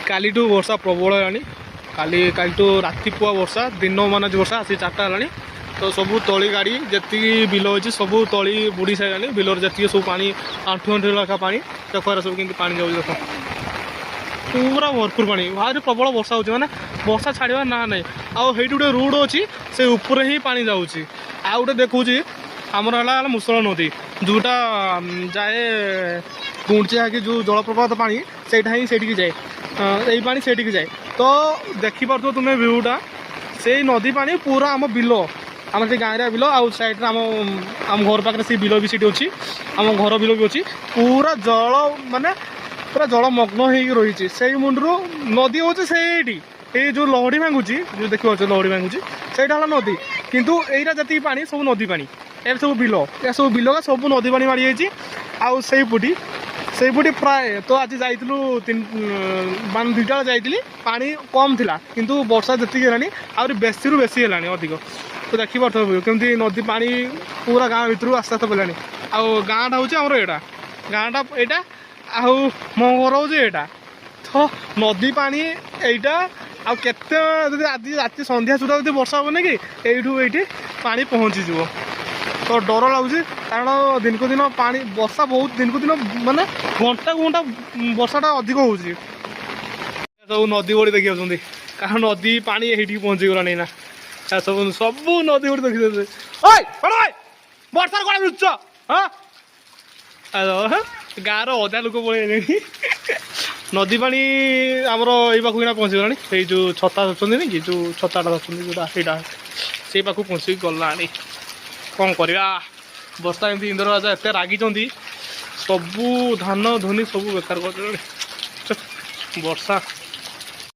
कालीठू वर्षा प्रबल है कालीठू राति पुआ वर्षा दिन मान वर्षा आसी 4टा है तो सबू तली गाड़ी जी बिल अच्छी सबू तली बुड़ी सारे बिलर जी सब पा आंठू आंठू लखा पा देखो सब कि पानी जाऊँ देख पूरा भरपूर पानी भारी प्रबल वर्षा होती मैंने वर्षा छाड़ा ना ना आउ गोटे रोड अच्छी से ऊपर ही पानी जाऊँगी आउ गोटे देखुची आमर है मुसल नदी जोटा जाए गुंडचिया कि जो जलप्रपात पानी से जाए यही पानी से जाए तो देखिपार तुम्हें व्यूटा से नदी पानी पूरा आम बिल आम से गाँव बिल आउ साइड आम घर पाखे से बिल भी सीटी अच्छी आम घर बिल भी अच्छी पूरा जल माने पूरा जलमग्न हो रही से मुंडू नदी हूँ से ये जो लहड़ी भांगुची जो देख लहड़ी भांगुची से नदी किंतु यहीटा जी पा सब नदी पा ए सब बिल ए सब बिल सब नदी पा मारी जाइए आउ से पुटी प्राय तो आज जाइलु मान 2टा जाइली पानी कम थिला किंतु वर्षा जी है आहुरी बेसी रु बेसी है अधिक तो देखिए कमी नदी पानी पूरा गाँव भितर आस्ते आस्ते पड़ानी आउ गाँटा हूँ आमर यहाँ गाँटा यहाँ आउ मो घर हूँ यहाँ तो नदी पानी यहाँ आउ केते आज राति संध्या सुधा जो वर्षा हेनी कि ये पानी पहुँचीज तो डर लगुच कारण दिन को दिन पानी वर्षा बहुत दिन को दिन माने घंटा को घंटा वर्षाटा अधिक हो सब नदी बड़ी देखिए कारण नदी पानी ये पहुँची गलानी ना सब सब नदी बड़ी देखिए वर्षा कौन बुझ हाँ गाँव अधा लोक पड़े नदी पानी आमर ये पाक पहुँची गलानी जो छता धरती कि जो छताटा धरती जोटा से पाक पहुँची गला कौन करवा वर्षा एमती इंद्र राजा एत रागी सबू धान धोनी सब बेकार कर वर्षा